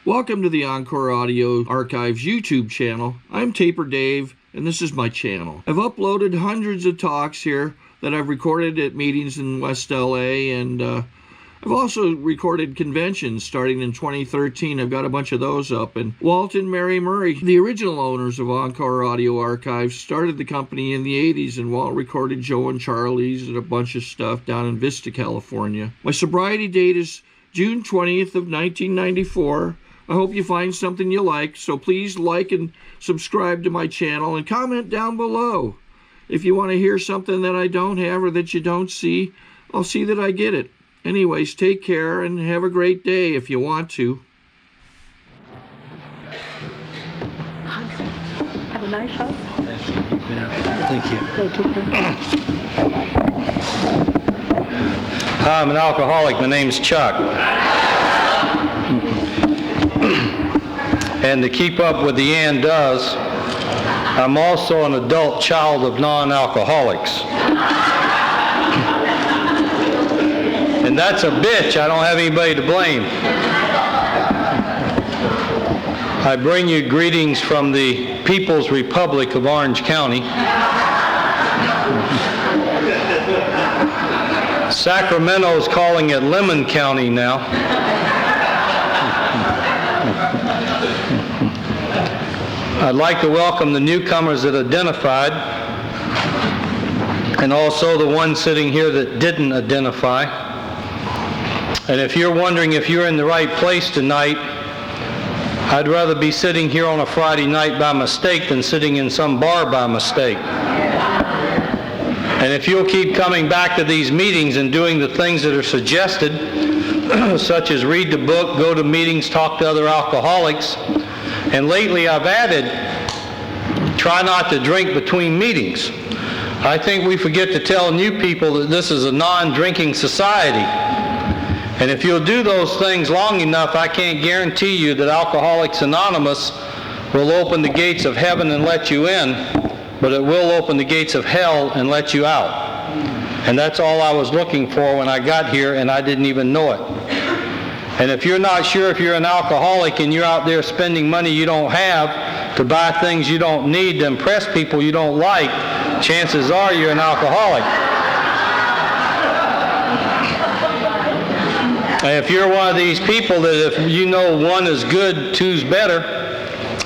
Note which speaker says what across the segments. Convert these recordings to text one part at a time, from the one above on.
Speaker 1: Welcome to the Encore Audio Archives YouTube channel. I'm Taper Dave, and this is my channel. I've uploaded hundreds of talks here that I've recorded at meetings in West LA, and I've also recorded conventions starting in 2013. I've got a bunch of those up. And Walt and Mary Murray, the original owners of Encore Audio Archives, started the company in the 80s, and Walt recorded Joe and Charlie's and a bunch of stuff down in Vista, California. My sobriety date is June 20th of 1994. I hope you find something you like, so please like and subscribe to my channel and comment down below. If you want to hear something that I don't have or that you don't see, I'll see that I get it. Anyways, take care and have a great day if you want to.
Speaker 2: Have a nice hug.
Speaker 3: Thank you. Hi, I'm an alcoholic. My name's Chuck. And to keep up with the Ann does, I'm also an adult child of non-alcoholics. And that's a bitch. I don't have anybody to blame. I bring you greetings from the People's Republic of Orange County. Sacramento's calling it Lemon County now. I'd like to welcome the newcomers that identified, and also the one sitting here that didn't identify. And if you're wondering if you're in the right place tonight, I'd rather be sitting here on a Friday night by mistake than sitting in some bar by mistake. And if you'll keep coming back to these meetings and doing the things that are suggested, such as read the book, go to meetings, talk to other alcoholics, and lately I've added, try not to drink between meetings. I think we forget to tell new people that this is a non-drinking society. And if you'll do those things long enough, I can't guarantee you that Alcoholics Anonymous will open the gates of heaven and let you in, but it will open the gates of hell and let you out. And that's all I was looking for when I got here, and I didn't even know it. And if you're not sure if you're an alcoholic and you're out there spending money you don't have to buy things you don't need to impress people you don't like, chances are you're an alcoholic. And if you're one of these people that if you know one is good, two's better,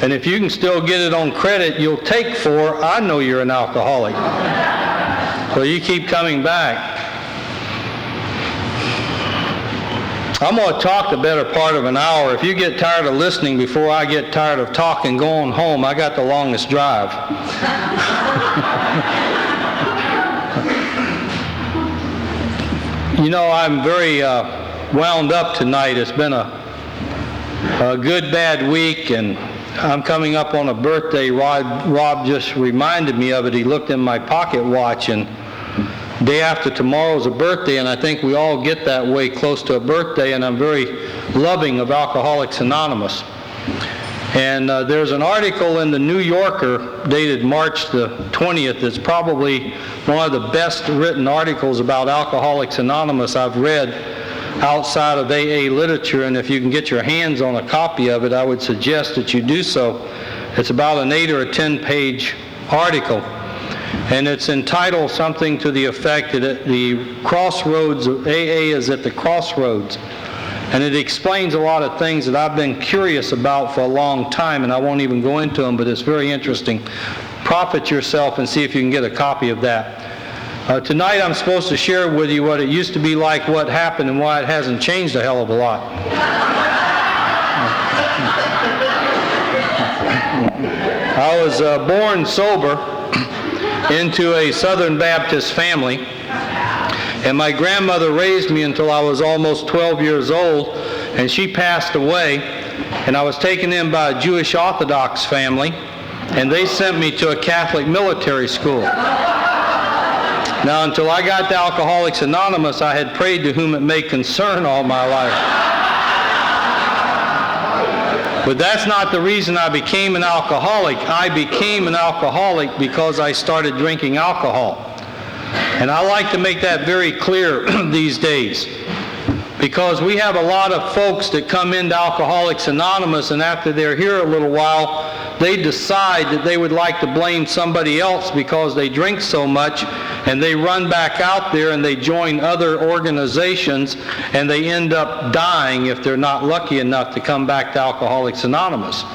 Speaker 3: and if you can still get it on credit, you'll take four, I know you're an alcoholic. So you keep coming back. I'm going to talk the better part of an hour. If you get tired of listening before I get tired of talking, going home, I got the longest drive. You know, I'm very wound up tonight. It's been a good, bad week, and I'm coming up on a birthday. Rob just reminded me of it. He looked in my pocket watch, and day after tomorrow's a birthday, and I think we all get that way close to a birthday, and I'm very loving of Alcoholics Anonymous. And there's an article in the New Yorker dated March the 20th that's probably one of the best written articles about Alcoholics Anonymous I've read outside of AA literature, and if you can get your hands on a copy of it, I would suggest that you do so. It's about an 8 or a 10-page article. And it's entitled something to the effect that the crossroads of AA is at the crossroads. And it explains a lot of things that I've been curious about for a long time, and I won't even go into them, but it's very interesting. Profit yourself and see if you can get a copy of that. Tonight I'm supposed to share with you what it used to be like, what happened, and why it hasn't changed a hell of a lot. I was born sober into a Southern Baptist family, and my grandmother raised me until I was almost 12 years old, and she passed away, and I was taken in by a Jewish Orthodox family, and they sent me to a Catholic military school. Now, until I got to Alcoholics Anonymous, I had prayed to whom it may concern all my life. But that's not the reason I became an alcoholic. I became an alcoholic because I started drinking alcohol. And I like to make that very clear these days. because we have a lot of folks that come into Alcoholics Anonymous, and after they're here a little while, they decide that they would like to blame somebody else because they drink so much, and they run back out there and they join other organizations, and they end up dying if they're not lucky enough to come back to Alcoholics Anonymous.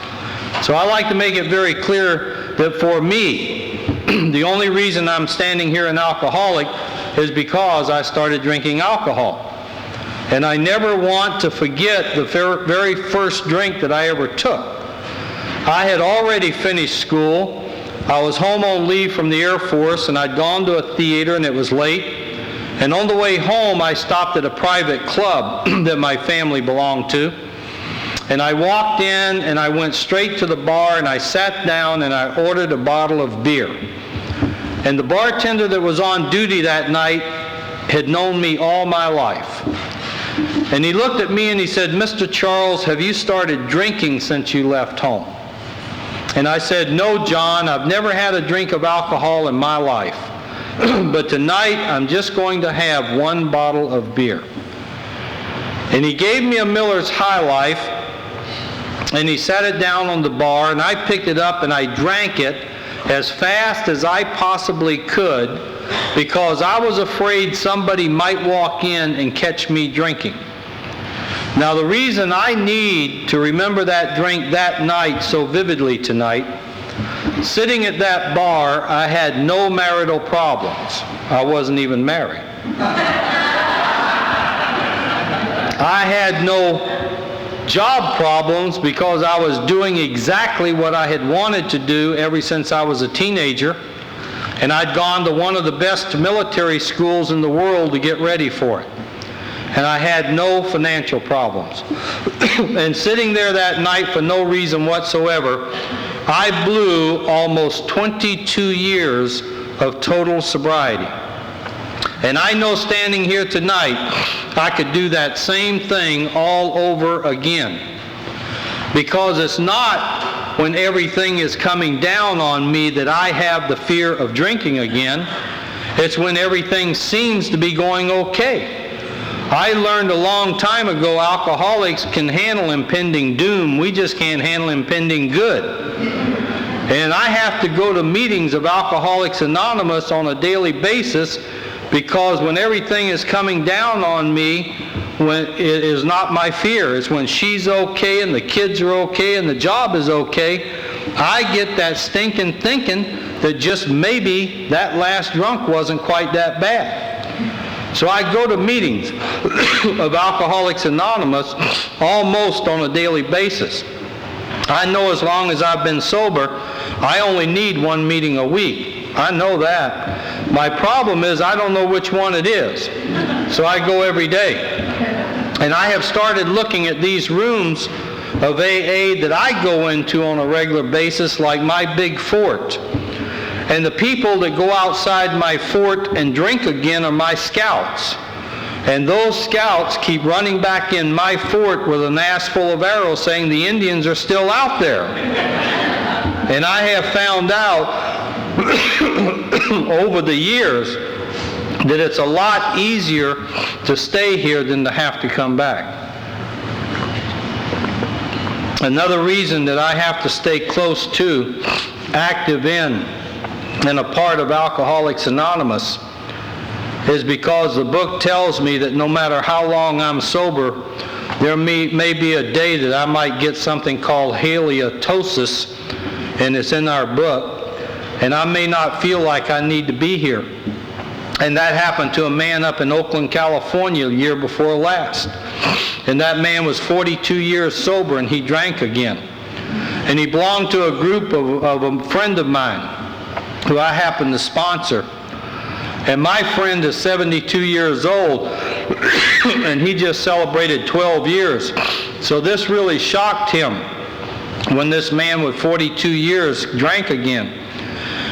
Speaker 3: So I like to make it very clear that for me, the only reason I'm standing here in Alcoholic is because I started drinking alcohol. And I never want to forget the very first drink that I ever took. I had already finished school. I was home on leave from the Air Force, and I'd gone to a theater, and it was late. And on the way home, I stopped at a private club that my family belonged to. And I walked in, and I went straight to the bar, and I sat down, and I ordered a bottle of beer. And the bartender that was on duty that night had known me all my life. And he looked at me and he said, "Mr. Charles, have you started drinking since you left home?" And I said, "No, John, I've never had a drink of alcohol in my life. But tonight I'm just going to have one bottle of beer." And he gave me a Miller's High Life, and he sat it down on the bar, and I picked it up and I drank it as fast as I possibly could, because I was afraid somebody might walk in and catch me drinking. Now, the reason I need to remember that drink that night so vividly tonight, sitting at that bar, I had no marital problems. I wasn't even married. I had no job problems because I was doing exactly what I had wanted to do ever since I was a teenager. And I'd gone to one of the best military schools in the world to get ready for it. And I had no financial problems. And sitting there that night for no reason whatsoever, I blew almost 22 years of total sobriety. And I know standing here tonight, I could do that same thing all over again. Because it's not when everything is coming down on me that I have the fear of drinking again. It's when everything seems to be going okay. I learned a long time ago alcoholics can handle impending doom. We just can't handle impending good. And I have to go to meetings of Alcoholics Anonymous on a daily basis, because when everything is coming down on me, when it is not my fear, it's when she's okay and the kids are okay and the job is okay, I get that stinking thinking that just maybe that last drunk wasn't quite that bad. So I go to meetings of Alcoholics Anonymous almost on a daily basis. I know as long as I've been sober, I only need one meeting a week. I know that. My problem is I don't know which one it is. So I go every day. And I have started looking at these rooms of AA that I go into on a regular basis like my big fort. And the people that go outside my fort and drink again are my scouts. And those scouts keep running back in my fort with an ass full of arrows saying the Indians are still out there. And I have found out over the years that it's a lot easier to stay here than to have to come back. Another reason that I have to stay close to, active in, and a part of Alcoholics Anonymous is because the book tells me that no matter how long I'm sober, there may be a day that I might get something called halitosis, and it's in our book, and I may not feel like I need to be here. And that happened to a man up in Oakland, California, the year before last. And that man was 42 years sober, and he drank again. And he belonged to a group of a friend of mine who I happen to sponsor. And my friend is 72 years old, and he just celebrated 12 years. So this really shocked him when this man with 42 years drank again.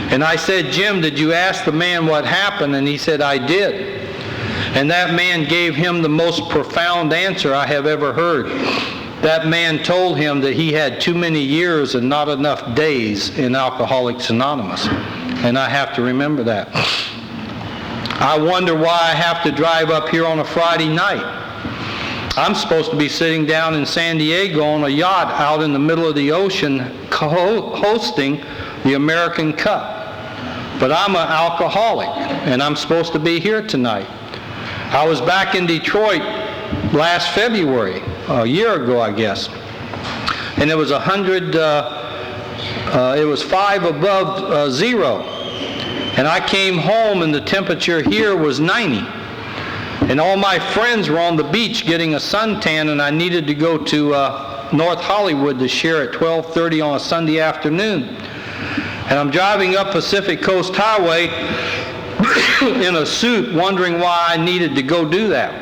Speaker 3: And I said, "Jim, did you ask the man what happened?" And he said, "I did." And that man gave him the most profound answer I have ever heard. That man told him that he had too many years and not enough days in Alcoholics Anonymous. And I have to remember that. I wonder why I have to drive up here on a Friday night. I'm supposed to be sitting down in San Diego on a yacht out in the middle of the ocean hosting the American Cup. But I'm an alcoholic, and I'm supposed to be here tonight. I was back in Detroit last February, a year ago, I guess, and it was 100, it was 5 above zero. And I came home and the temperature here was 90. And all my friends were on the beach getting a suntan, and I needed to go to North Hollywood to share at 12:30 on a Sunday afternoon. And I'm driving up Pacific Coast Highway in a suit, wondering why I needed to go do that.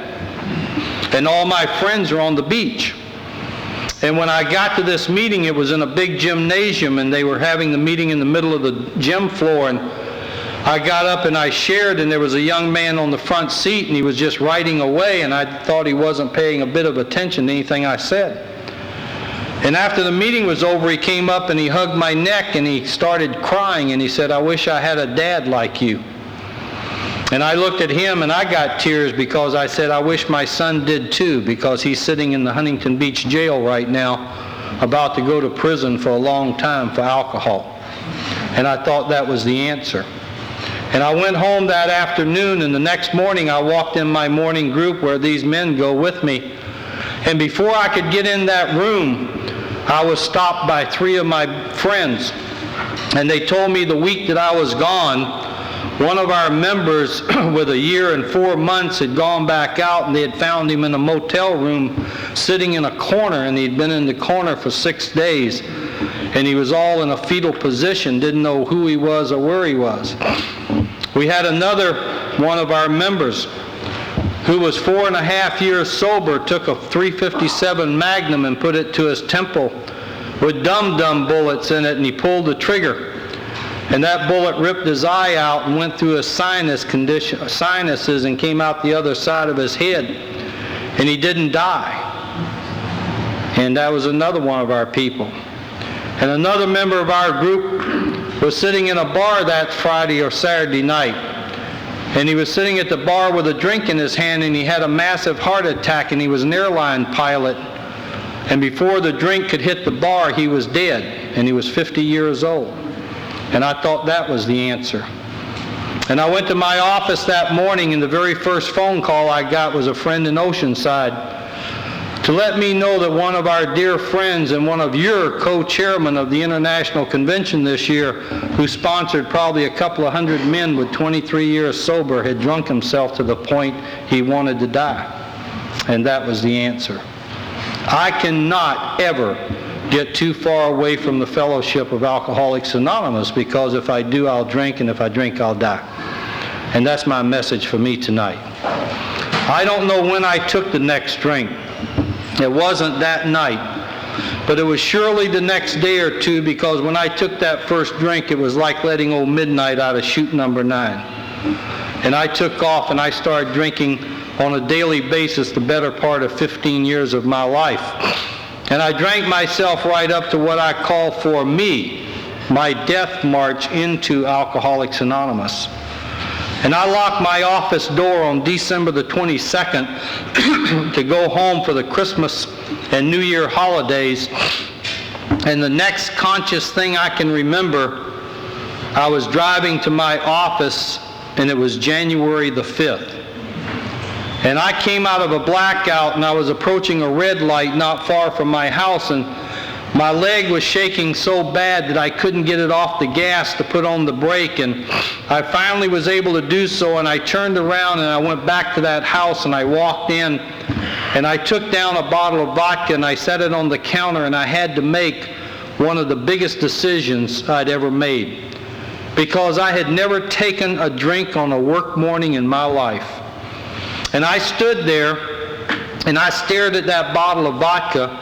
Speaker 3: And all my friends are on the beach. And when I got to this meeting, it was in a big gymnasium, and they were having the meeting in the middle of the gym floor. And I got up and I shared, and there was a young man on the front seat, and he was just writing away, and I thought he wasn't paying a bit of attention to anything I said. And after the meeting was over, he came up and he hugged my neck and he started crying, and he said, "I wish I had a dad like you." And I looked at him and I got tears, because I said, "I wish my son did too," because he's sitting in the Huntington Beach jail right now, about to go to prison for a long time for alcohol. And I thought that was the answer. And I went home that afternoon, and the next morning I walked in my morning group where these men go with me. And before I could get in that room, I was stopped by 3 of my friends. And they told me the week that I was gone, one of our members with 1 year and 4 months had gone back out, and they had found him in a motel room sitting in a corner, and he'd been in the corner for 6 days. And he was all in a fetal position, didn't know who he was or where he was. We had another one of our members who was 4.5 years sober, took a .357 Magnum and put it to his temple with dum-dum bullets in it, and he pulled the trigger. And that bullet ripped his eye out and went through his sinuses and came out the other side of his head. And he didn't die. And that was another one of our people. And another member of our group was sitting in a bar that Friday or Saturday night. And he was sitting at the bar with a drink in his hand, and he had a massive heart attack, and he was an airline pilot. And before the drink could hit the bar, he was dead, and he was 50 years old. And I thought that was the answer. And I went to my office that morning, and the very first phone call I got was a friend in Oceanside to let me know that one of our dear friends and one of your co-chairmen of the International Convention this year, who sponsored probably a couple of hundred men with 23 years sober, had drunk himself to the point he wanted to die. And that was the answer. I cannot ever get too far away from the fellowship of Alcoholics Anonymous, because if I do, I'll drink, and if I drink, I'll die. And that's my message for me tonight. I don't know when I took the next drink. It wasn't that night, but it was surely the next day or two, because when I took that first drink, it was like letting old Midnight out of Chute Number 9. And I took off and I started drinking on a daily basis the better part of 15 years of my life. And I drank myself right up to what I call for me, my death march into Alcoholics Anonymous. And I locked my office door on December the 22nd to go home for the Christmas and New Year holidays. And the next conscious thing I can remember, I was driving to my office, and it was January the 5th. And I came out of a blackout, and I was approaching a red light not far from my house, and my leg was shaking so bad that I couldn't get it off the gas to put on the brake, and I finally was able to do so, and I turned around and I went back to that house, and I walked in, and I took down a bottle of vodka and I set it on the counter, and I had to make one of the biggest decisions I'd ever made, because I had never taken a drink on a work morning in my life. And I stood there and I stared at that bottle of vodka,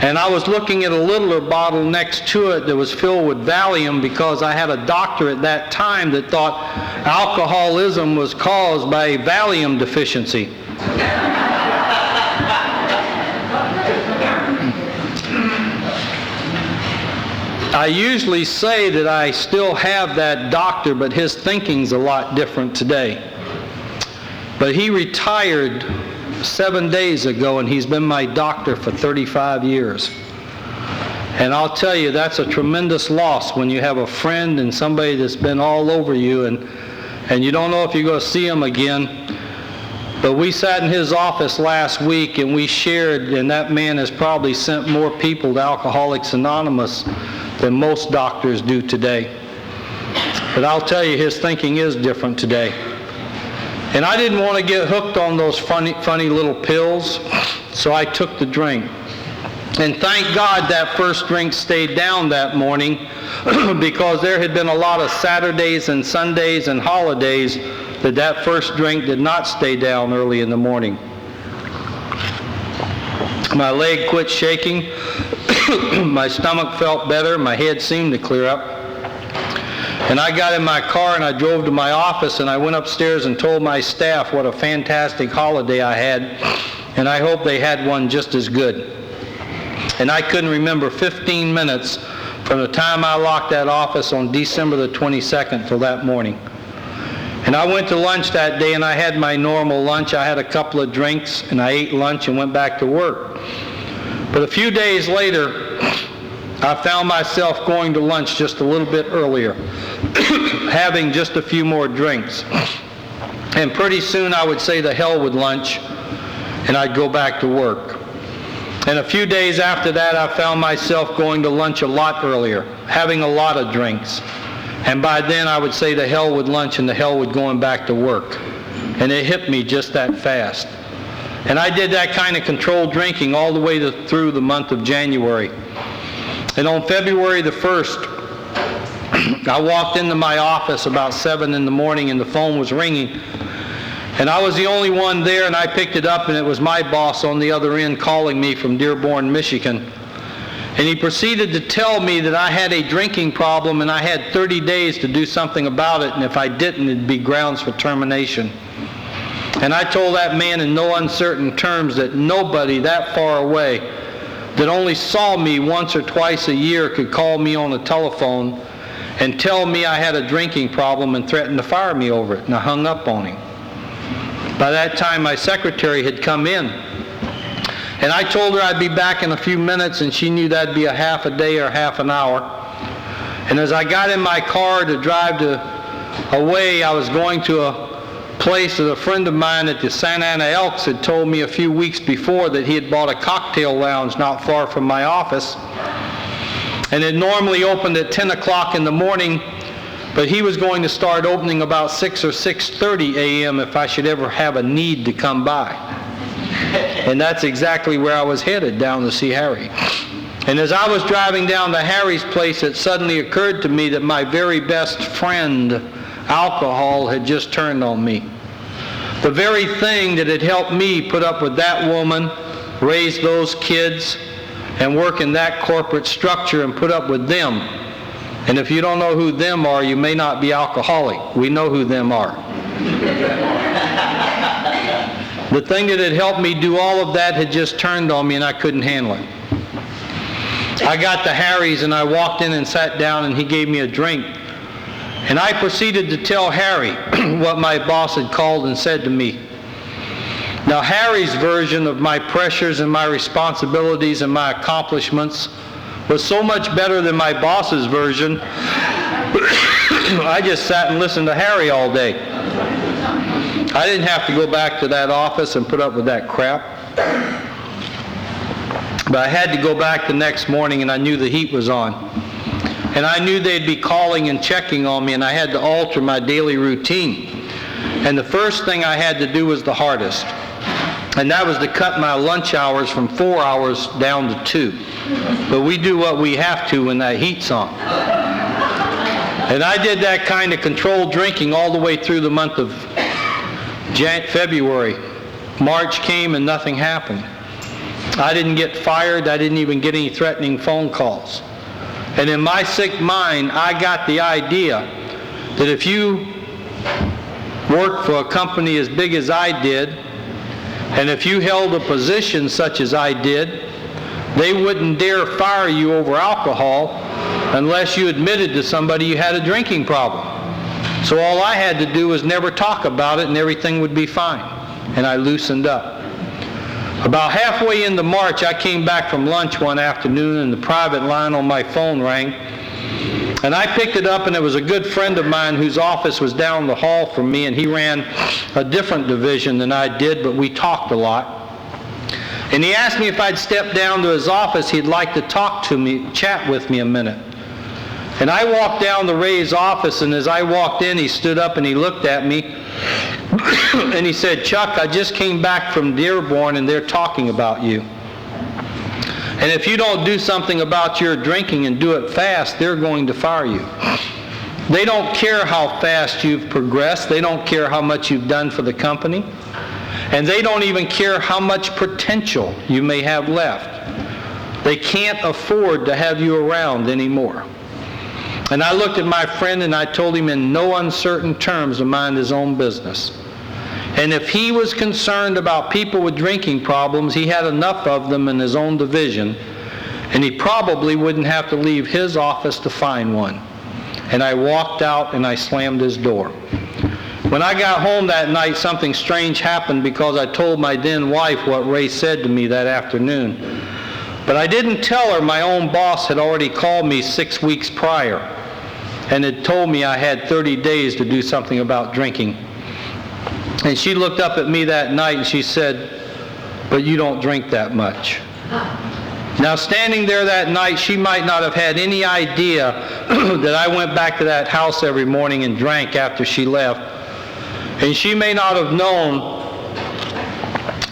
Speaker 3: and I was looking at a littler bottle next to it that was filled with Valium, because I had a doctor at that time that thought alcoholism was caused by a Valium deficiency. I usually say that I still have that doctor, but his thinking's a lot different today. But he retired 7 days ago, and he's been my doctor for 35 years. And I'll tell you, that's a tremendous loss when you have a friend and somebody that's been all over you, and you don't know if you're going to see him again. But we sat in his office last week and we shared, and that man has probably sent more people to Alcoholics Anonymous than most doctors do today. But I'll tell you, his thinking is different today. And I didn't want to get hooked on those funny little pills, so I took the drink. And thank God that first drink stayed down that morning because there had been a lot of Saturdays and Sundays and holidays that first drink did not stay down early in the morning. My leg quit shaking, my stomach felt better, my head seemed to clear up. And I got in my car and I drove to my office and I went upstairs and told my staff what a fantastic holiday I had, and I hope they had one just as good. And I couldn't remember 15 minutes from the time I locked that office on December the 22nd till that morning. And I went to lunch that day and I had my normal lunch. I had a couple of drinks and I ate lunch and went back to work. But a few days later, I found myself going to lunch just a little bit earlier, having just a few more drinks. And pretty soon I would say the hell with lunch and I'd go back to work. And a few days after that, I found myself going to lunch a lot earlier, having a lot of drinks. And by then I would say the hell with lunch and the hell with going back to work. And it hit me just that fast. And I did that kind of controlled drinking all the way through the month of January. And on February the 1st, I walked into my office about 7 in the morning and the phone was ringing. And I was the only one there, and I picked it up, and it was my boss on the other end calling me from Dearborn, Michigan. And he proceeded to tell me that I had a drinking problem and I had 30 days to do something about it, and if I didn't, it'd be grounds for termination. And I told that man in no uncertain terms that nobody that far away that only saw me once or twice a year could call me on the telephone and tell me I had a drinking problem and threaten to fire me over it, and I hung up on him. By that time, my secretary had come in, and I told her I'd be back in a few minutes, and she knew that'd be a half a day or half an hour. And as I got in my car to drive away, I was going to a place that a friend of mine at the Santa Ana Elks had told me a few weeks before that he had bought a cocktail lounge not far from my office. And it normally opened at 10 o'clock in the morning, but he was going to start opening about 6 or 6:30 a.m. if I should ever have a need to come by. And that's exactly where I was headed, down to see Harry. And as I was driving down to Harry's place, it suddenly occurred to me that my very best friend, alcohol, had just turned on me. The very thing that had helped me put up with that woman, raise those kids, and work in that corporate structure and put up with them. And if you don't know who them are, you may not be alcoholic. We know who them are. The thing that had helped me do all of that had just turned on me and I couldn't handle it. I got to Harry's and I walked in and sat down and he gave me a drink. And I proceeded to tell Harry what my boss had called and said to me. Now, Harry's version of my pressures and my responsibilities and my accomplishments was so much better than my boss's version. I just sat and listened to Harry all day. I didn't have to go back to that office and put up with that crap. But I had to go back the next morning and I knew the heat was on. And I knew they'd be calling and checking on me and I had to alter my daily routine. And the first thing I had to do was the hardest. And that was to cut my lunch hours from 4 hours down to 2. But we do what we have to when that heat's on. And I did that kind of controlled drinking all the way through the month of February. March came and nothing happened. I didn't get fired. I didn't even get any threatening phone calls. And in my sick mind, I got the idea that if you worked for a company as big as I did, and if you held a position such as I did, they wouldn't dare fire you over alcohol unless you admitted to somebody you had a drinking problem. So all I had to do was never talk about it and everything would be fine. And I loosened up. About halfway into March, I came back from lunch one afternoon and the private line on my phone rang. And I picked it up, and it was a good friend of mine whose office was down the hall from me, and he ran a different division than I did, but we talked a lot. And he asked me if I'd step down to his office. He'd like to talk to me, chat with me a minute. And I walked down to Ray's office, and as I walked in, he stood up and he looked at me, and he said, "Chuck, I just came back from Dearborn, and they're talking about you. And if you don't do something about your drinking and do it fast, they're going to fire you. They don't care how fast you've progressed. They don't care how much you've done for the company. And they don't even care how much potential you may have left. They can't afford to have you around anymore." And I looked at my friend and I told him in no uncertain terms to mind his own business. And if he was concerned about people with drinking problems, he had enough of them in his own division, and he probably wouldn't have to leave his office to find one. And I walked out and I slammed his door. When I got home that night, something strange happened because I told my then wife what Ray said to me that afternoon. But I didn't tell her my own boss had already called me 6 weeks prior and had told me I had 30 days to do something about drinking. And she looked up at me that night and she said, "But you don't drink that much." Now, standing there that night, she might not have had any idea that I went back to that house every morning and drank after she left. And she may not have known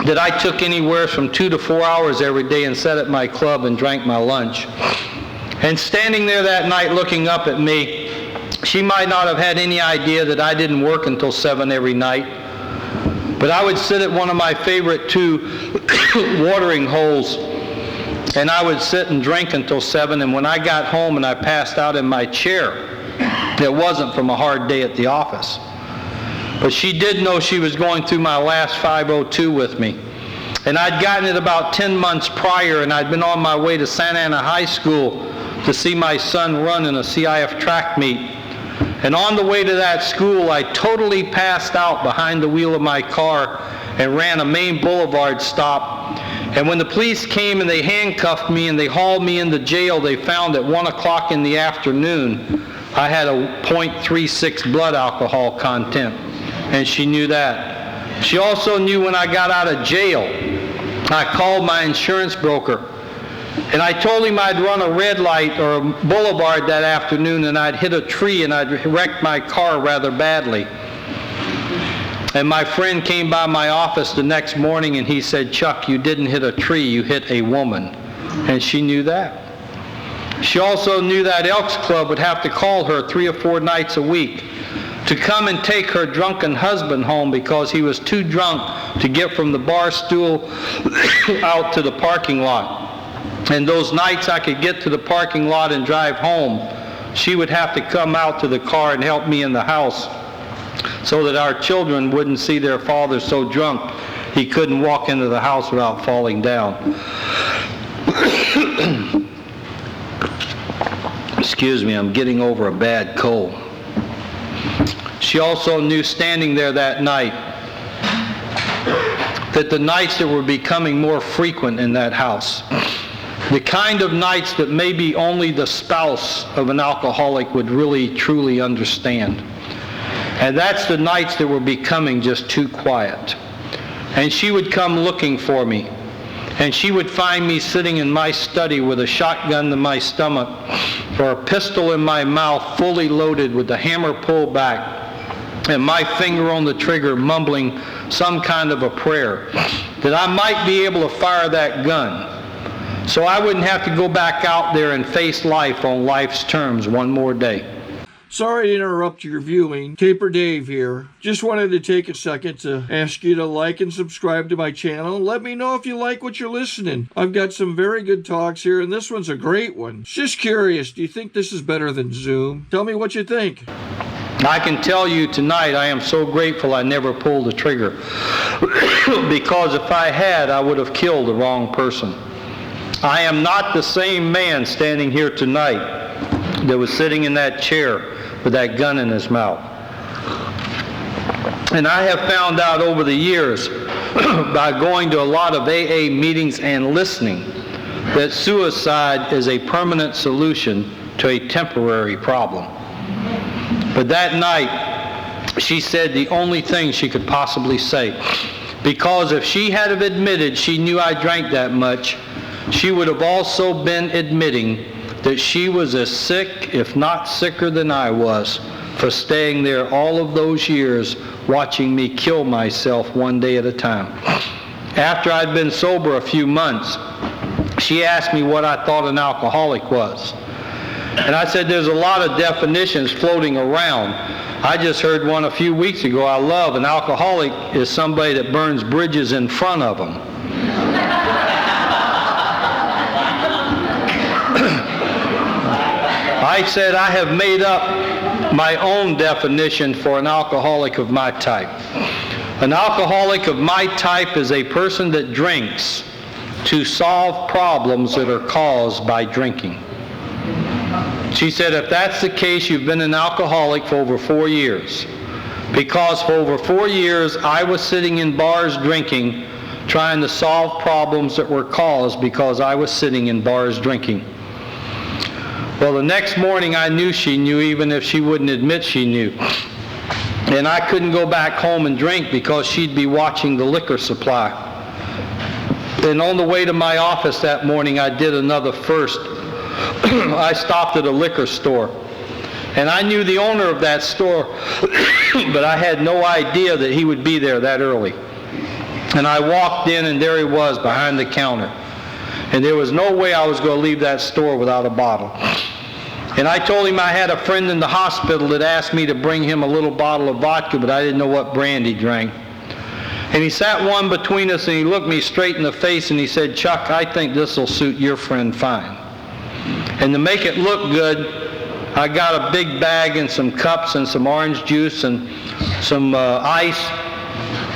Speaker 3: that I took anywhere from 2 to 4 hours every day and sat at my club and drank my lunch. And standing there that night looking up at me, she might not have had any idea that I didn't work until 7 every night. But I would sit at one of my favorite 2 watering holes, and I would sit and drink until 7, and when I got home and I passed out in my chair, it wasn't from a hard day at the office. But she did know she was going through my last 502 with me. And I'd gotten it about 10 months prior, and I'd been on my way to Santa Ana High School to see my son run in a CIF track meet. And on the way to that school, I totally passed out behind the wheel of my car and ran a main boulevard stop. And when the police came and they handcuffed me and they hauled me into jail, they found at 1 o'clock in the afternoon I had a .36 blood alcohol content. And she knew that. She also knew when I got out of jail, I called my insurance broker. And I told him I'd run a red light or a boulevard that afternoon and I'd hit a tree and I'd wrecked my car rather badly. And my friend came by my office the next morning and he said, "Chuck, you didn't hit a tree, you hit a woman." And she knew that. She also knew that Elks Club would have to call her 3 or 4 nights a week to come and take her drunken husband home because he was too drunk to get from the bar stool out to the parking lot. And those nights I could get to the parking lot and drive home, she would have to come out to the car and help me in the house so that our children wouldn't see their father so drunk he couldn't walk into the house without falling down. Excuse me, I'm getting over a bad cold. She also knew standing there that night that the nights that were becoming more frequent in that house, the kind of nights that maybe only the spouse of an alcoholic would really, truly understand. And that's the nights that were becoming just too quiet. And she would come looking for me. And she would find me sitting in my study with a shotgun to my stomach or a pistol in my mouth fully loaded with the hammer pulled back and my finger on the trigger mumbling some kind of a prayer that I might be able to fire that gun so I wouldn't have to go back out there and face life on life's terms one more day.
Speaker 1: Sorry to interrupt your viewing. Taper Dave here. Just wanted to take a second to ask you to like and subscribe to my channel. Let me know if you like what you're listening. I've got some very good talks here, and this one's a great one. Just curious, do you think this is better than Zoom? Tell me what you think.
Speaker 3: I can tell you tonight I am so grateful I never pulled the trigger because if I had, I would have killed the wrong person. I am not the same man standing here tonight that was sitting in that chair with that gun in his mouth. And I have found out over the years by going to a lot of AA meetings and listening that suicide is a permanent solution to a temporary problem. But that night, she said the only thing she could possibly say, because if she had have admitted she knew I drank that much, she would have also been admitting that she was as sick, if not sicker than I was, for staying there all of those years watching me kill myself one day at a time. After I'd been sober a few months, she asked me what I thought an alcoholic was. And I said, there's a lot of definitions floating around. I just heard one a few weeks ago I love. An alcoholic is somebody that burns bridges in front of them. I said, I have made up my own definition for an alcoholic of my type. An alcoholic of my type is a person that drinks to solve problems that are caused by drinking. She said, if that's the case, you've been an alcoholic for over 4 years. Because for over 4 years, I was sitting in bars drinking, trying to solve problems that were caused because I was sitting in bars drinking. Well, the next morning I knew she knew, even if she wouldn't admit she knew. And I couldn't go back home and drink because she'd be watching the liquor supply. And on the way to my office that morning, I did another first. I stopped at a liquor store. And I knew the owner of that store, but I had no idea that he would be there that early. And I walked in, and there he was behind the counter. And there was no way I was going to leave that store without a bottle. And I told him I had a friend in the hospital that asked me to bring him a little bottle of vodka, but I didn't know what brand he drank. And he sat one between us, and he looked me straight in the face, and he said, Chuck, I think this will suit your friend fine. And to make it look good, I got a big bag and some cups and some orange juice and some ice,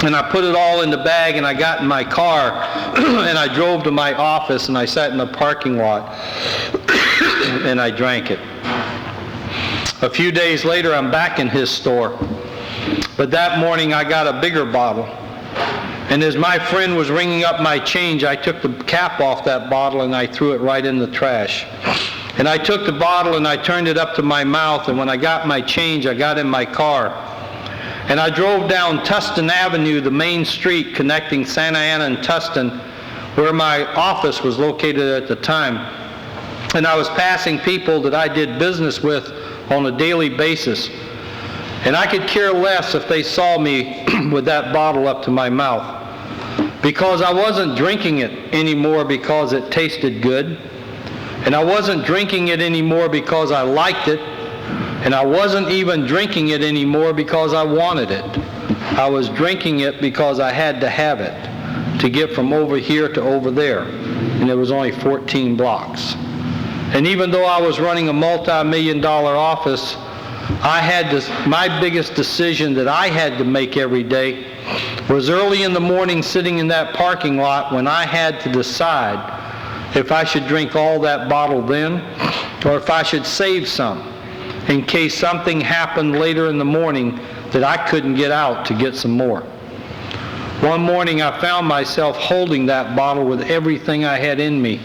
Speaker 3: and I put it all in the bag, and I got in my car, and I drove to my office, and I sat in the parking lot, and I drank it. A few days later, I'm back in his store, but that morning I got a bigger bottle. And as my friend was ringing up my change, I took the cap off that bottle and I threw it right in the trash. And I took the bottle and I turned it up to my mouth, and when I got my change, I got in my car. And I drove down Tustin Avenue, the main street connecting Santa Ana and Tustin, where my office was located at the time. And I was passing people that I did business with on a daily basis. And I could care less if they saw me with that bottle up to my mouth, because I wasn't drinking it anymore because it tasted good, and I wasn't drinking it anymore because I liked it, and I wasn't even drinking it anymore because I wanted it. I was drinking it because I had to have it to get from over here to over there, and it was only 14 blocks. And even though I was running a multi-million-dollar office, my biggest decision that I had to make every day was early in the morning, sitting in that parking lot, when I had to decide if I should drink all that bottle then, or if I should save some in case something happened later in the morning that I couldn't get out to get some more. One morning I found myself holding that bottle with everything I had in me,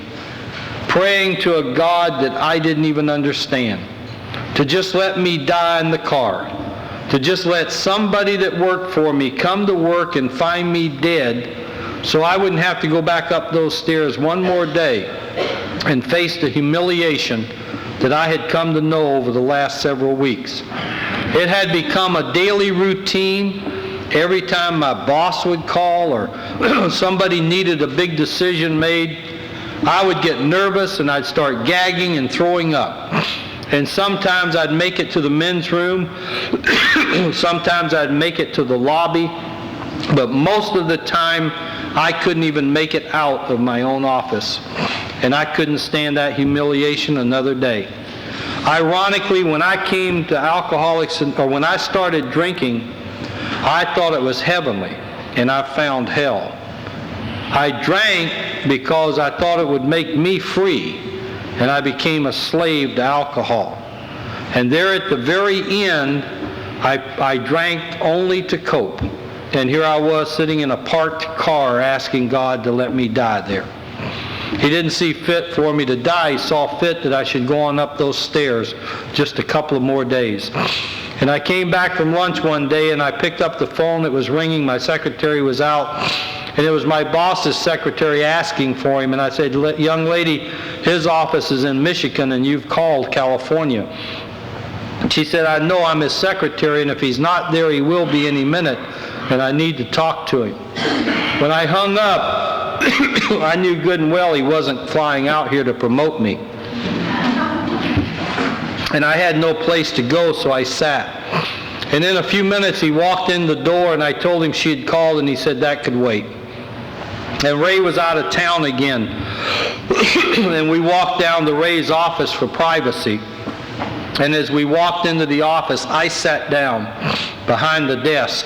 Speaker 3: praying to a God that I didn't even understand, to just let me die in the car, to just let somebody that worked for me come to work and find me dead so I wouldn't have to go back up those stairs one more day and face the humiliation that I had come to know over the last several weeks. It had become a daily routine. Every time my boss would call or somebody needed a big decision made, I would get nervous and I'd start gagging and throwing up. And sometimes I'd make it to the men's room, sometimes I'd make it to the lobby, but most of the time I couldn't even make it out of my own office. And I couldn't stand that humiliation another day. Ironically, when I came to alcoholics, or when I started drinking, I thought it was heavenly, and I found hell. I drank because I thought it would make me free, and I became a slave to alcohol. And there at the very end, I drank only to cope. and here I was sitting in a parked car asking God to let me die there. He didn't see fit for me to die. He saw fit that I should go on up those stairs just a couple of more days. And I came back from lunch one day and I picked up the phone. It was ringing. My secretary was out. And it was my boss's secretary asking for him. And I said, young lady, his office is in Michigan and you've called California. She said, I know, I'm his secretary, and if he's not there, he will be any minute, and I need to talk to him. When I hung up, I knew good and well he wasn't flying out here to promote me. And I had no place to go, so I sat. And in a few minutes, he walked in the door, and I told him she had called, and he said that could wait. And Ray was out of town again. And we walked down to Ray's office for privacy. And as we walked into the office, I sat down behind the desk.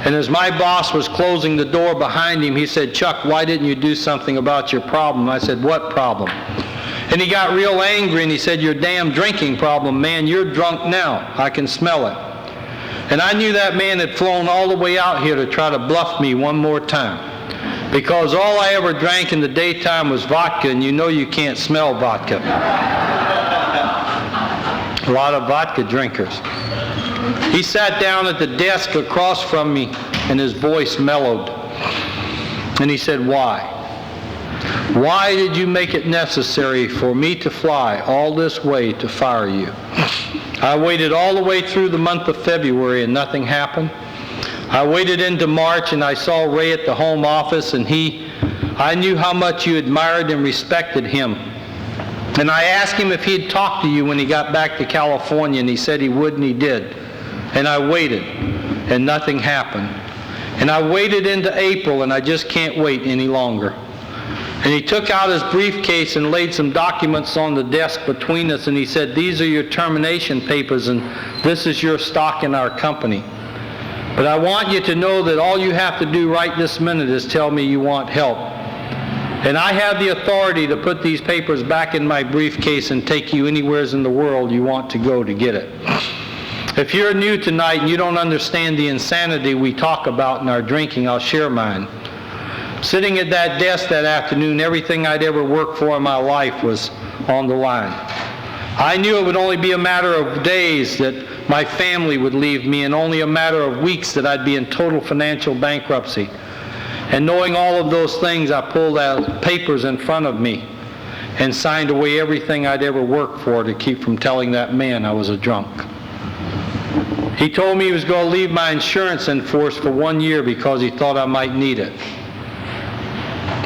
Speaker 3: And as my boss was closing the door behind him, he said, Chuck, why didn't you do something about your problem? I said, what problem? And he got real angry and he said, your damn drinking problem, man, you're drunk now. I can smell it. And I knew that man had flown all the way out here to try to bluff me one more time. Because all I ever drank in the daytime was vodka, and you know you can't smell vodka. A lot of vodka drinkers. He sat down at the desk across from me, and his voice mellowed. And he said, why? Why did you make it necessary for me to fly all this way to fire you? I waited all the way through the month of February and nothing happened. I waited into March and I saw Ray at the home office, and I knew how much you admired and respected him. And I asked him if he'd talked to you when he got back to California, and he said he would, and he did. And I waited, and nothing happened. And I waited into April, and I just can't wait any longer. And he took out his briefcase and laid some documents on the desk between us, and he said, these are your termination papers, and this is your stock in our company. But I want you to know that all you have to do right this minute is tell me you want help. And I have the authority to put these papers back in my briefcase and take you anywhere in the world you want to go to get it. If you're new tonight and you don't understand the insanity we talk about in our drinking, I'll share mine. Sitting at that desk that afternoon, everything I'd ever worked for in my life was on the line. I knew it would only be a matter of days that my family would leave me, and only a matter of weeks that I'd be in total financial bankruptcy. And knowing all of those things, I pulled out papers in front of me and signed away everything I'd ever worked for to keep from telling that man I was a drunk. He told me he was going to leave my insurance in force for 1 year because he thought I might need it.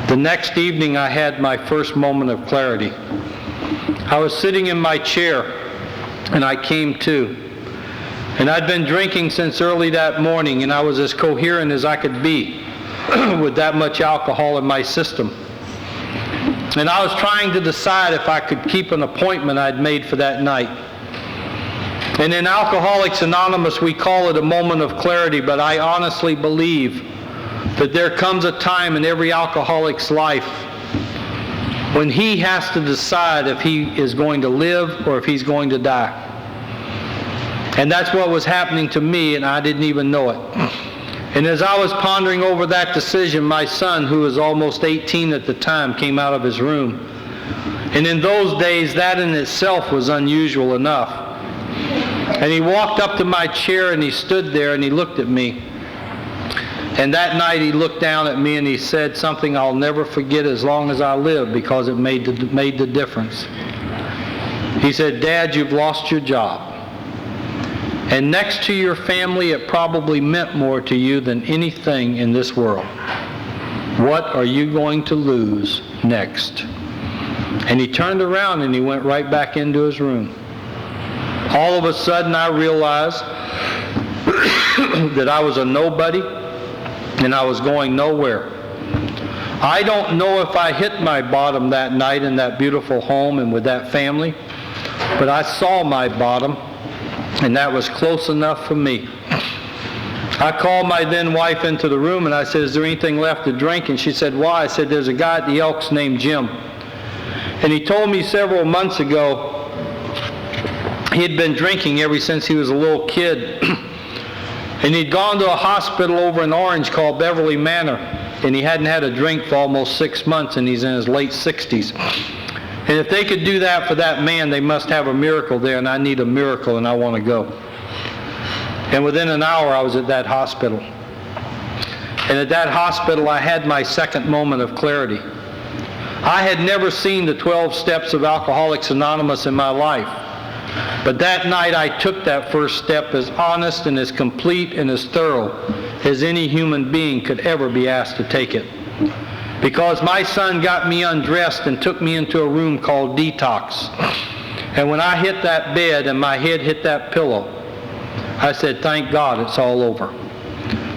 Speaker 3: The next evening, I had my first moment of clarity. I was sitting in my chair, and I came to. And I'd been drinking since early that morning, and I was as coherent as I could be with that much alcohol in my system. And I was trying to decide if I could keep an appointment I'd made for that night. And in Alcoholics Anonymous, we call it a moment of clarity, but I honestly believe that there comes a time in every alcoholic's life when he has to decide if he is going to live or if he's going to die. And that's what was happening to me, and I didn't even know it. And as I was pondering over that decision, my son, who was almost 18 at the time, came out of his room. And in those days, that in itself was unusual enough. And he walked up to my chair, and he stood there, and he looked at me. And that night, he looked down at me, and he said something I'll never forget as long as I live, because it made the difference. He said, Dad, you've lost your job. And next to your family, it probably meant more to you than anything in this world. What are you going to lose next? And he turned around and he went right back into his room. All of a sudden, I realized that I was a nobody and I was going nowhere. I don't know if I hit my bottom that night in that beautiful home and with that family, but I saw my bottom. And that was close enough for me. I called my then wife into the room and I said, is there anything left to drink? And she said, why? I said, there's a guy at the Elks named Jim. And he told me several months ago he had been drinking ever since he was a little kid. And he'd gone to a hospital over in Orange called Beverly Manor, and he hadn't had a drink for almost 6 months, and he's in his late 60s. And if they could do that for that man, they must have a miracle there, and I need a miracle, and I want to go. And within an hour, I was at that hospital. And at that hospital, I had my second moment of clarity. I had never seen the 12 steps of Alcoholics Anonymous in my life. But that night, I took that first step as honest and as complete and as thorough as any human being could ever be asked to take it. Because my son got me undressed and took me into a room called Detox. And when I hit that bed and my head hit that pillow, I said, thank God it's all over.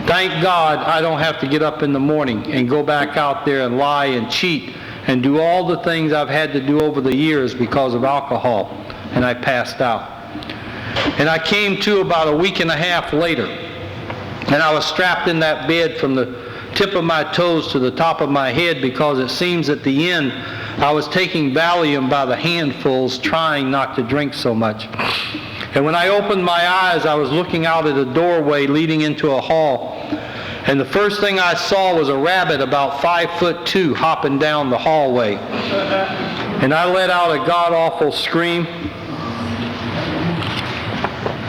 Speaker 3: Thank God I don't have to get up in the morning and go back out there and lie and cheat and do all the things I've had to do over the years because of alcohol. And I passed out. And I came to about a week and a half later, and I was strapped in that bed from the tip of my toes to the top of my head, because it seems at the end I was taking Valium by the handfuls, trying not to drink so much. And when I opened my eyes, I was looking out at a doorway leading into a hall, and the first thing I saw was a rabbit about 5'2" hopping down the hallway. And I let out a god-awful scream.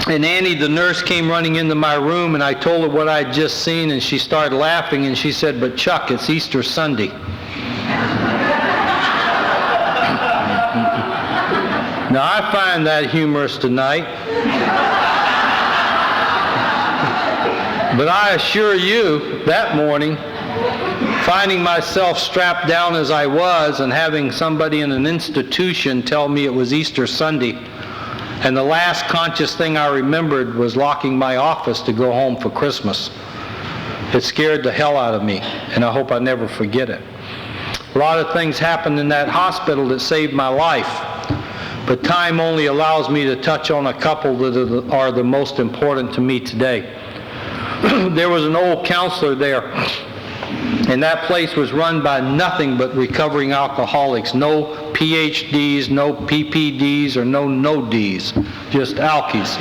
Speaker 3: And Annie, the nurse, came running into my room, and I told her what I'd just seen, and she started laughing, and she said, but Chuck, it's Easter Sunday. Now, I find that humorous tonight. But I assure you, that morning, finding myself strapped down as I was and having somebody in an institution tell me it was Easter Sunday, and the last conscious thing I remembered was locking my office to go home for Christmas. It scared the hell out of me, and I hope I never forget it. A lot of things happened in that hospital that saved my life, but time only allows me to touch on a couple that are the most important to me today. There was an old counselor there, and that place was run by nothing but recovering alcoholics. No PhDs, no PPDs, or no Ds, just alkies.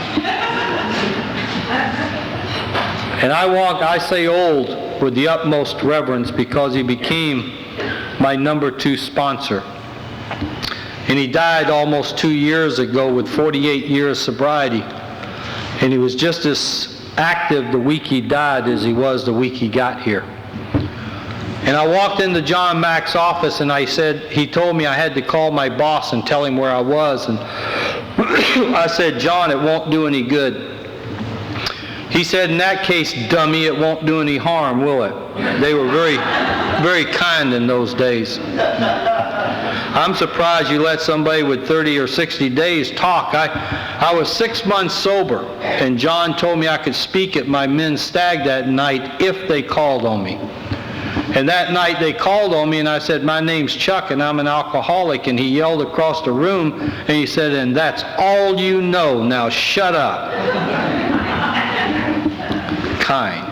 Speaker 3: And I say old with the utmost reverence, because he became my number 2 sponsor. And he died almost 2 years ago with 48 years sobriety. And he was just as active the week he died as he was the week he got here. And I walked into John Mack's office, and he told me I had to call my boss and tell him where I was. And I said, John, it won't do any good. He said, in that case, dummy, it won't do any harm, will it? They were very, very kind in those days. I'm surprised you let somebody with 30 or 60 days talk. I was 6 months sober, and John told me I could speak at my men's stag that night if they called on me. And that night they called on me, and I said, my name's Chuck, and I'm an alcoholic. And he yelled across the room, and he said, and that's all you know. Now shut up. Kind.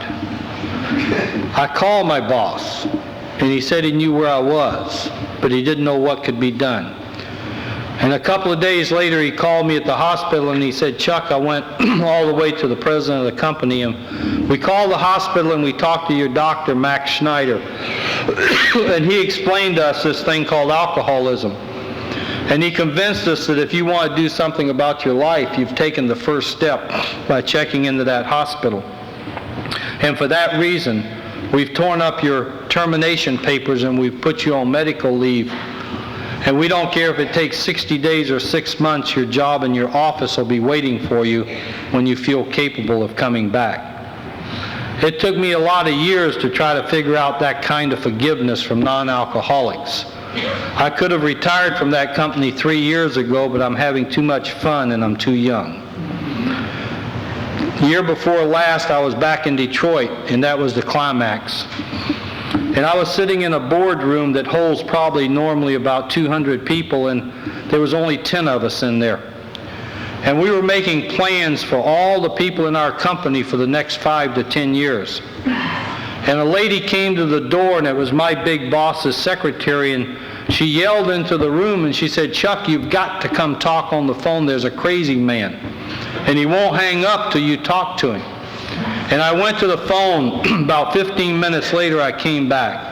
Speaker 3: I called my boss, and he said he knew where I was, but he didn't know what could be done. And a couple of days later, he called me at the hospital, and he said, Chuck, I went all the way to the president of the company, and we called the hospital, and we talked to your doctor, Max Schneider. And he explained to us this thing called alcoholism. And he convinced us that if you want to do something about your life, you've taken the first step by checking into that hospital. And for that reason, we've torn up your termination papers, and we've put you on medical leave. And we don't care if it takes 60 days or 6 months, your job in your office will be waiting for you when you feel capable of coming back. It took me a lot of years to try to figure out that kind of forgiveness from non-alcoholics. I could have retired from that company 3 years ago, but I'm having too much fun and I'm too young. The year before last, I was back in Detroit, and that was the climax. And I was sitting in a boardroom that holds probably normally about 200 people, and there was only 10 of us in there. And we were making plans for all the people in our company for the next 5 to 10 years. And a lady came to the door, and it was my big boss's secretary, and she yelled into the room, and she said, Chuck, you've got to come talk on the phone. There's a crazy man, and he won't hang up till you talk to him. And I went to the phone. About 15 minutes later, I came back.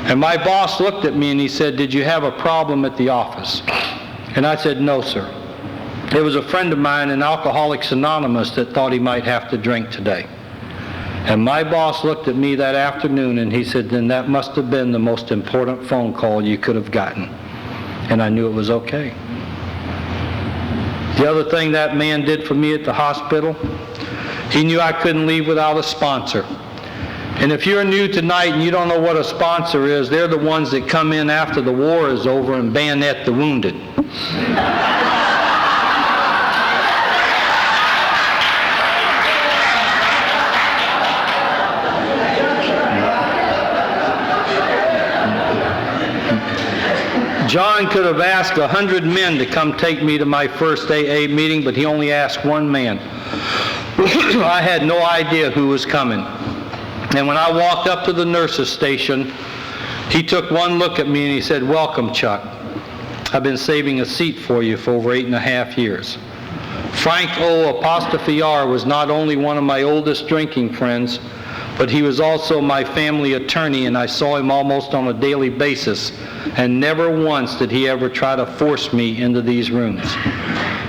Speaker 3: And my boss looked at me and he said, "Did you have a problem at the office?" And I said, "No, sir. It was a friend of mine in Alcoholics Anonymous that thought he might have to drink today." And my boss looked at me that afternoon and he said, "Then that must have been the most important phone call you could have gotten." And I knew it was okay. The other thing that man did for me at the hospital, he knew I couldn't leave without a sponsor. And if you're new tonight and you don't know what a sponsor is, they're the ones that come in after the war is over and bayonet the wounded. John could have asked 100 men to come take me to my first AA meeting, but he only asked one man. I had no idea who was coming. And when I walked up to the nurse's station, he took one look at me and he said, "Welcome, Chuck. I've been saving a seat for you for over 8.5 years." Frank O'' was not only one of my oldest drinking friends, but he was also my family attorney, and I saw him almost on a daily basis, and never once did he ever try to force me into these rooms.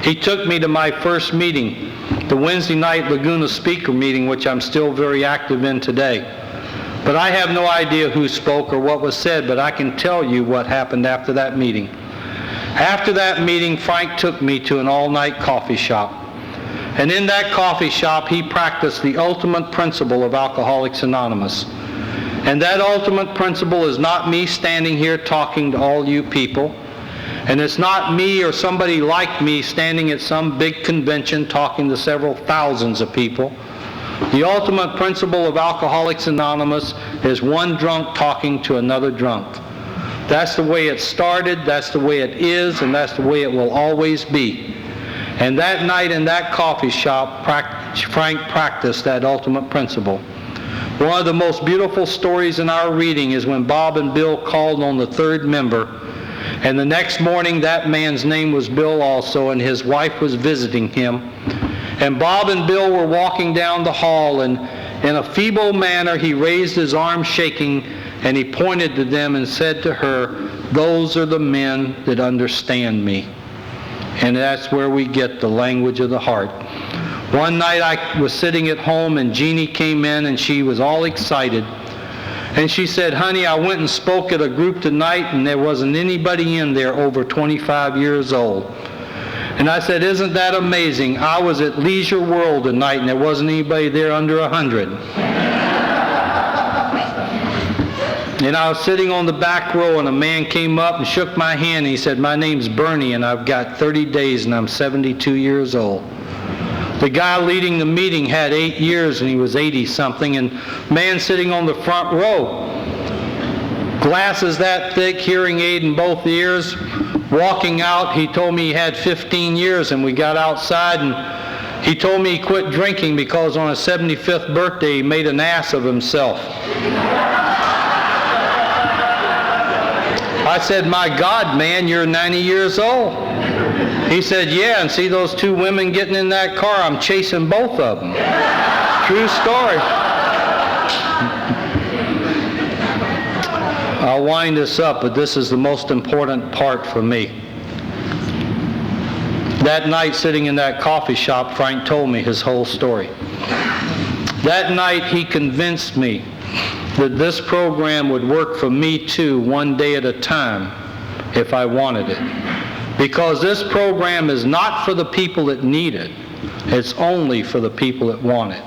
Speaker 3: He took me to my first meeting, the Wednesday night Laguna speaker meeting, which I'm still very active in today. But I have no idea who spoke or what was said, but I can tell you what happened after that meeting. After that meeting, Frank took me to an all-night coffee shop. And in that coffee shop, he practiced the ultimate principle of Alcoholics Anonymous. And that ultimate principle is not me standing here talking to all you people. And it's not me or somebody like me standing at some big convention talking to several thousands of people. The ultimate principle of Alcoholics Anonymous is one drunk talking to another drunk. That's the way it started, that's the way it is, and that's the way it will always be. And that night in that coffee shop, Frank practiced that ultimate principle. One of the most beautiful stories in our reading is when Bob and Bill called on the third member. And the next morning, that man's name was Bill also, and his wife was visiting him. And Bob and Bill were walking down the hall, and in a feeble manner, he raised his arm shaking, and he pointed to them and said to her, "Those are the men that understand me." And that's where we get the language of the heart. One night I was sitting at home, and Jeannie came in, and she was all excited. And she said, "Honey, I went and spoke at a group tonight, and there wasn't anybody in there over 25 years old." And I said, "Isn't that amazing? I was at Leisure World tonight, and there wasn't anybody there under 100. And I was sitting on the back row, and a man came up and shook my hand, and he said, "My name's Bernie, and I've got 30 days, and I'm 72 years old. The guy leading the meeting had 8 years, and he was 80-something, and man sitting on the front row, glasses that thick, hearing aid in both ears, walking out, he told me he had 15 years, and we got outside, and he told me he quit drinking because on his 75th birthday, he made an ass of himself. I said, "My God, man, you're 90 years old." He said, "Yeah, and see those two women getting in that car? I'm chasing both of them." True story. I'll wind this up, but this is the most important part for me. That night, sitting in that coffee shop, Frank told me his whole story. That night, he convinced me that this program would work for me too, one day at a time, if I wanted it. Because this program is not for the people that need it. It's only for the people that want it.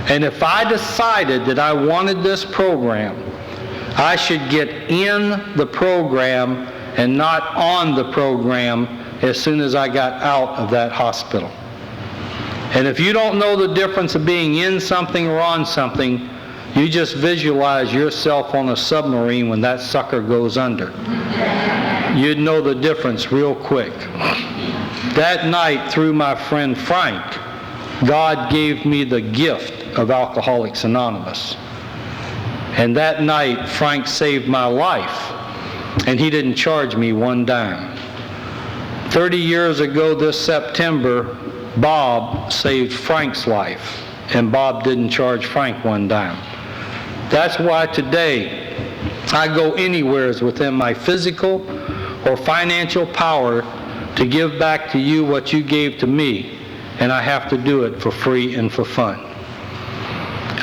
Speaker 3: And if I decided that I wanted this program, I should get in the program and not on the program as soon as I got out of that hospital. And if you don't know the difference of being in something or on something, you just visualize yourself on a submarine when that sucker goes under. You'd know the difference real quick. That night, through my friend Frank, God gave me the gift of Alcoholics Anonymous. And that night, Frank saved my life, and he didn't charge me one dime. 30 years ago this September, Bob saved Frank's life, and Bob didn't charge Frank one dime. That's why today I go anywhere within my physical or financial power to give back to you what you gave to me, and I have to do it for free and for fun.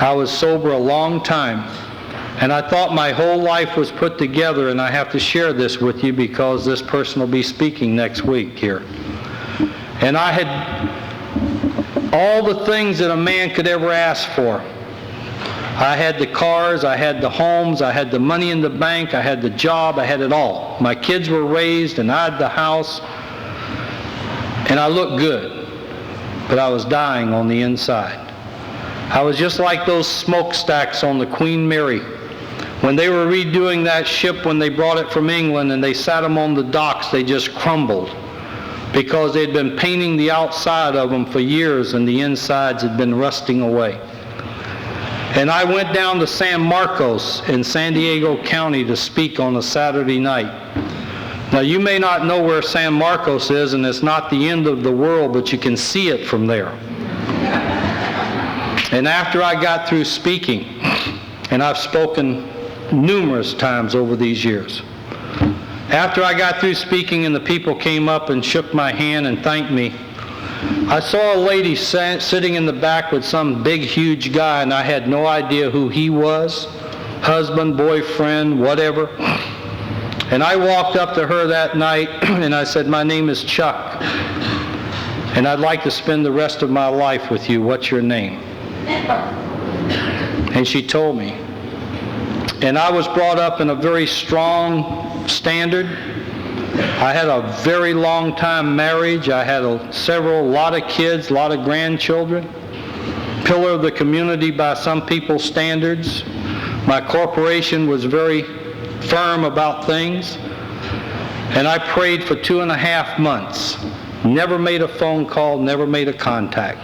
Speaker 3: I was sober a long time, and I thought my whole life was put together, and I have to share this with you because this person will be speaking next week here. And I had all the things that a man could ever ask for. I had the cars, I had the homes, I had the money in the bank, I had the job, I had it all. My kids were raised, and I had the house, and I looked good, but I was dying on the inside. I was just like those smokestacks on the Queen Mary. When they were redoing that ship, when they brought it from England and they sat them on the docks, they just crumbled because they'd been painting the outside of them for years and the insides had been rusting away. And I went down to San Marcos in San Diego County to speak on a Saturday night. Now, you may not know where San Marcos is, and it's not the end of the world, but you can see it from there. And after I got through speaking, and I've spoken numerous times over these years, after I got through speaking and the people came up and shook my hand and thanked me, I saw a lady sitting in the back with some big, huge guy, and I had no idea who he was, husband, boyfriend, whatever. And I walked up to her that night, and I said, "My name is Chuck, and I'd like to spend the rest of my life with you. What's your name?" And she told me. And I was brought up in a very strong standard. I had a very long time marriage. I had a lot of kids, a lot of grandchildren. Pillar of the community by some people's standards. My corporation was very firm about things. And I prayed for 2.5 months. Never made a phone call, never made a contact.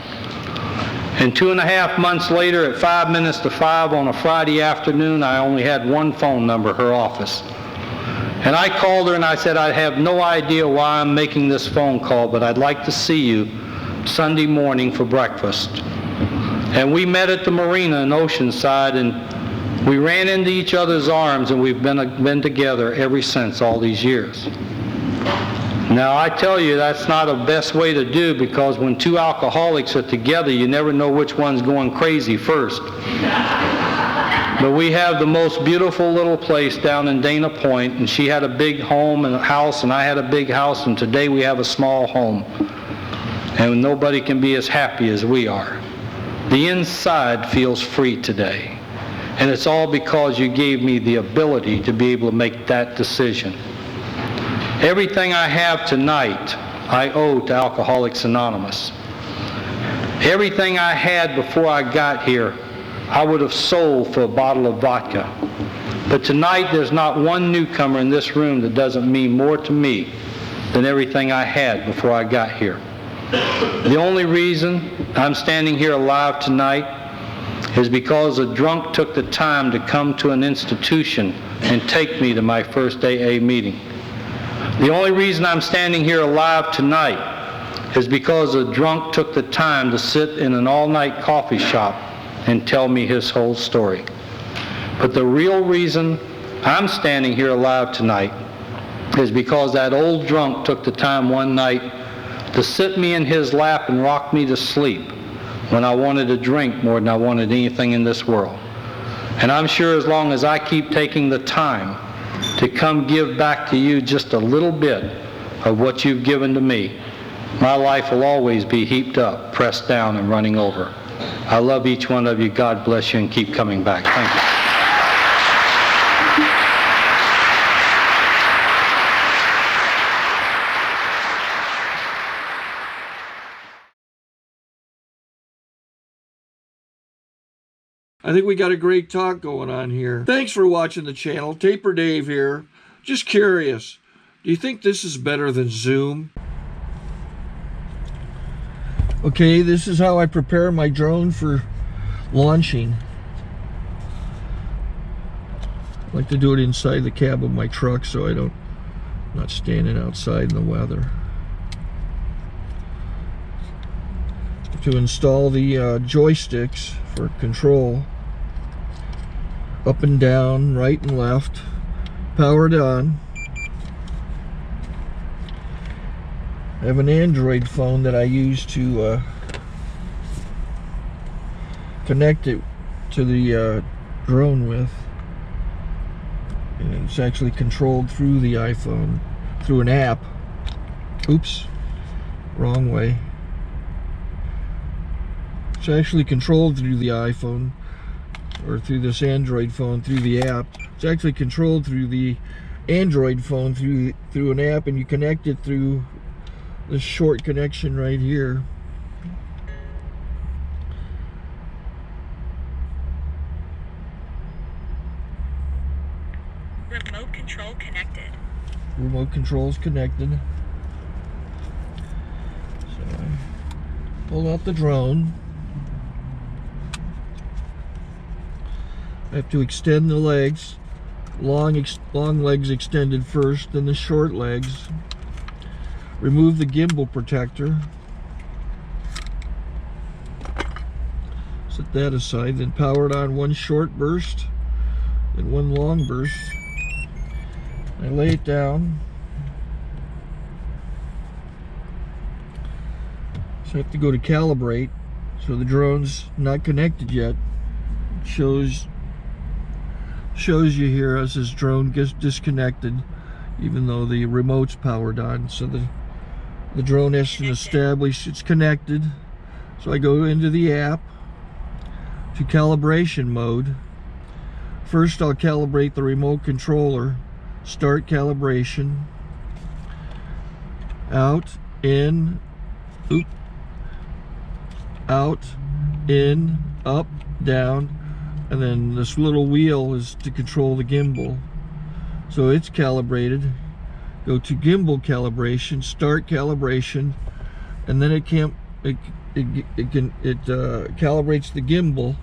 Speaker 3: And 2.5 months later, at 5 minutes to 5 on a Friday afternoon, I only had one phone number, her office. And I called her and I said, "I have no idea why I'm making this phone call, but I'd like to see you Sunday morning for breakfast." And we met at the marina in Oceanside, and we ran into each other's arms, and we've been together ever since, all these years. Now, I tell you, that's not the best way to do, because when two alcoholics are together, you never know which one's going crazy first. But we have the most beautiful little place down in Dana Point, and she had a big home and a house, and I had a big house, and today we have a small home. And nobody can be as happy as we are. The inside feels free today. And it's all because you gave me the ability to be able to make that decision. Everything I have tonight, I owe to Alcoholics Anonymous. Everything I had before I got here, I would have sold for a bottle of vodka. But tonight, there's not one newcomer in this room that doesn't mean more to me than everything I had before I got here. The only reason I'm standing here alive tonight is because a drunk took the time to come to an institution and take me to my first AA meeting. The only reason I'm standing here alive tonight is because a drunk took the time to sit in an all-night coffee shop and tell me his whole story. But the real reason I'm standing here alive tonight is because that old drunk took the time one night to sit me in his lap and rock me to sleep when I wanted a drink more than I wanted anything in this world. And I'm sure as long as I keep taking the time to come give back to you just a little bit of what you've given to me, my life will always be heaped up, pressed down, and running over. I love each one of you. God bless you, and keep coming back. Thank you.
Speaker 1: I think we got a great talk going on here. Thanks for watching the channel. Taper Dave here. Just curious, do you think this is better than Zoom? Okay, this is how I prepare my drone for launching. I like to do it inside the cab of my truck so I'm not standing outside in the weather. to install the joysticks for control, up and down, right and left, powered on. I have an Android phone that I use to connect it to the drone with, and it's actually controlled through the iPhone through an app. Oops, wrong way. It's actually controlled through the iPhone, or through this Android phone through the app. It's actually controlled through the Android phone through an app, and you connect it through this short connection right here.
Speaker 2: Remote control connected.
Speaker 1: Remote control's connected. So I pull out the drone. I have to extend the legs. Long legs extended first, then the short legs. Remove the gimbal protector. Set that aside. Then power it on one short burst, then one long burst. I lay it down. So I have to go to calibrate. So the drone's not connected yet. It shows you here as this drone gets disconnected, even though the remote's powered on. So the drone has to establish it's connected. So I go into the app to calibration mode. First I'll calibrate the remote controller. Start calibration. Out, in, oop, out, in, up, down, and then this little wheel is to control the gimbal. So it's calibrated. Go to gimbal calibration, start calibration, and then it calibrates the gimbal.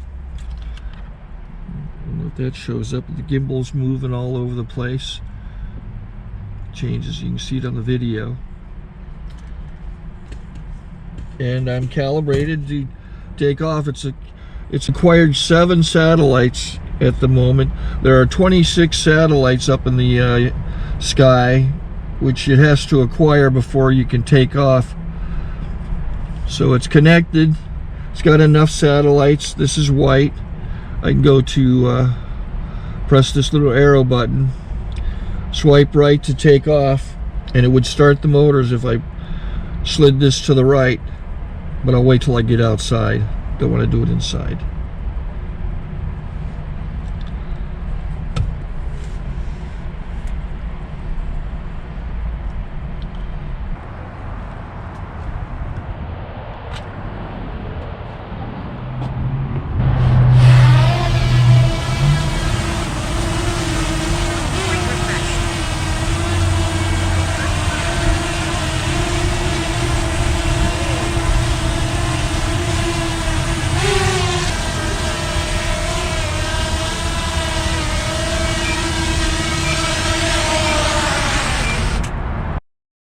Speaker 1: I don't know if that shows up. The gimbal's moving all over the place. Changes, you can see it on the video. And I'm calibrated to take off. It's acquired 7 satellites at the moment. There are 26 satellites up in the sky, which it has to acquire before you can take off. So it's connected. It's got enough satellites. This is white. I can go to press this little arrow button, swipe right to take off, and it would start the motors if I slid this to the right, but I'll wait till I get outside. Don't want to do it inside.